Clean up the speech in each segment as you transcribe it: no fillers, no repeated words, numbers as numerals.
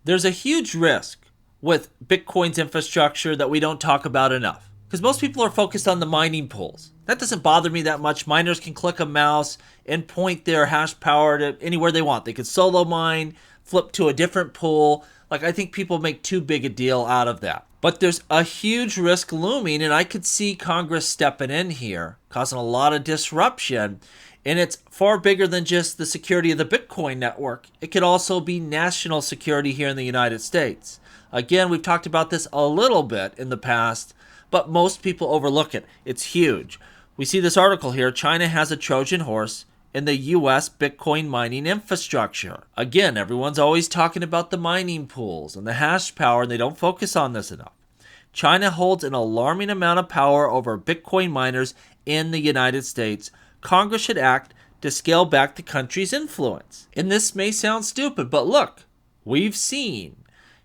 There's a huge risk with Bitcoin's infrastructure that we don't talk about enough. Because most people are focused on the mining pools. That doesn't bother me that much. Miners can click a mouse and point their hash power to anywhere they want. They could solo mine, flip to a different pool. Like, I think people make too big a deal out of that. But there's a huge risk looming, and I could see Congress stepping in here, causing a lot of disruption. And it's far bigger than just the security of the Bitcoin network. It could also be national security here in the United States. Again, we've talked about this a little bit in the past, but most people overlook it. It's huge. We see this article here. China has a Trojan horse in the U.S. Bitcoin mining infrastructure. Again, everyone's always talking about the mining pools and the hash power, and they don't focus on this enough. China holds an alarming amount of power over Bitcoin miners in the United States. Congress should act to scale back the country's influence. And this may sound stupid, but look, we've seen,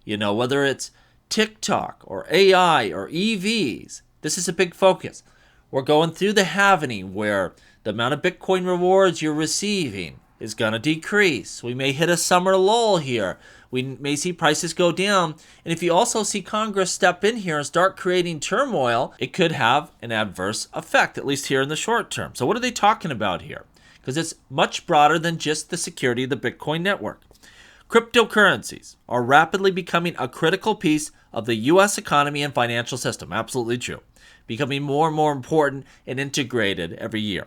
whether it's TikTok or AI or EVs, this is a big focus. We're going through the halvening where the amount of Bitcoin rewards you're receiving is going to decrease. We may hit a summer lull here. We may see prices go down. And if you also see Congress step in here and start creating turmoil, it could have an adverse effect, at least here in the short term. So what are they talking about here? Because it's much broader than just the security of the Bitcoin network. Cryptocurrencies are rapidly becoming a critical piece of the U.S. economy and financial system. Absolutely true. Becoming more and more important and integrated every year.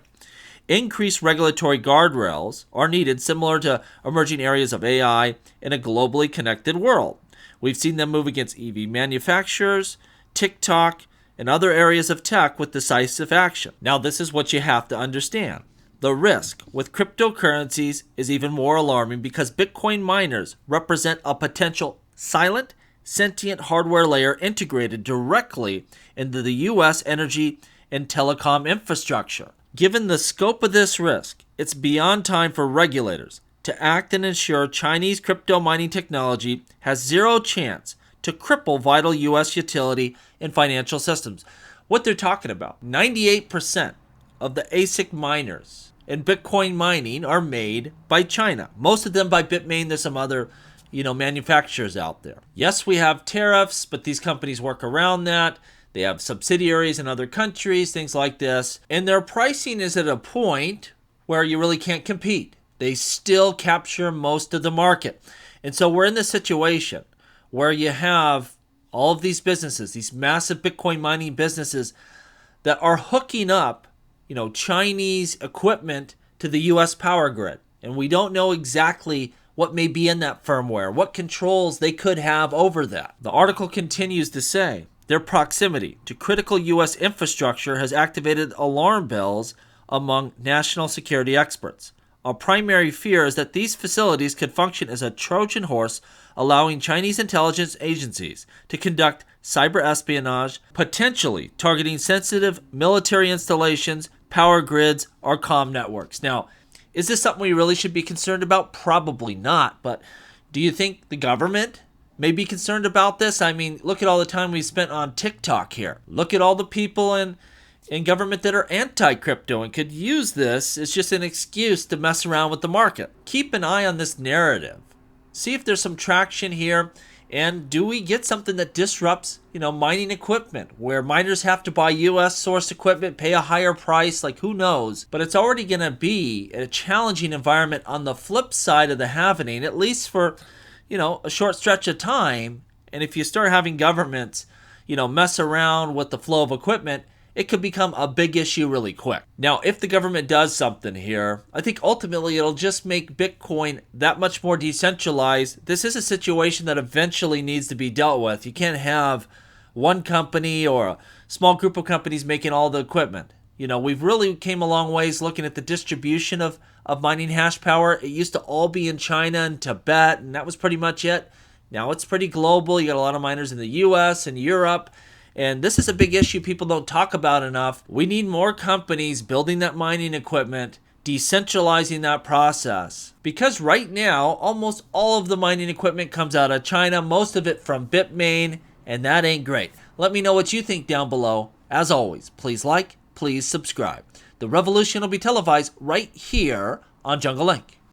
Increased regulatory guardrails are needed, similar to emerging areas of AI in a globally connected world. We've seen them move against EV manufacturers, TikTok, and other areas of tech with decisive action. Now, this is what you have to understand. The risk with cryptocurrencies is even more alarming because Bitcoin miners represent a potential silent, sentient hardware layer integrated directly into the U.S. energy and telecom infrastructure. Given the scope of this risk, it's beyond time for regulators to act and ensure Chinese crypto mining technology has zero chance to cripple vital U.S. utility and financial systems. What they're talking about, 98% of the ASIC miners in Bitcoin mining are made by China. Most of them by Bitmain. There's some other manufacturers out there. Yes, we have tariffs, but these companies work around that. They have subsidiaries in other countries, things like this. And their pricing is at a point where you really can't compete. They still capture most of the market. And so we're in this situation where you have all of these businesses, these massive Bitcoin mining businesses that are hooking up, Chinese equipment to the U.S. power grid. And we don't know exactly what may be in that firmware, what controls they could have over that. The article continues to say, their proximity to critical U.S. infrastructure has activated alarm bells among national security experts. A primary fear is that these facilities could function as a Trojan horse, allowing Chinese intelligence agencies to conduct cyber espionage, potentially targeting sensitive military installations, power grids, or comm networks. Now, is this something we really should be concerned about? Probably not, but do you think the government may be concerned about this? I mean, look at all the time we spent on TikTok here. Look at all the people in government that are anti-crypto and could use this as just an excuse to mess around with the market. Keep an eye on this narrative. See if there's some traction here. And do we get something that disrupts, mining equipment, where miners have to buy U.S. sourced equipment, pay a higher price? Like, who knows? But it's already going to be a challenging environment on the flip side of the halvening, at least for a short stretch of time. And if you start having governments, mess around with the flow of equipment, it could become a big issue really quick. Now, if the government does something here, I think ultimately it'll just make Bitcoin that much more decentralized. This is a situation that eventually needs to be dealt with. You can't have one company or a small group of companies making all the equipment. We've really came a long ways looking at the distribution of mining hash power. It used to all be in China and Tibet, and that was pretty much it. Now it's pretty global. You got a lot of miners in the US and Europe. And this is a big issue people don't talk about enough. We need more companies building that mining equipment, decentralizing that process. Because right now, almost all of the mining equipment comes out of China, most of it from Bitmain, and that ain't great. Let me know what you think down below. As always, please like, please subscribe. The revolution will be televised right here on Jungle Link.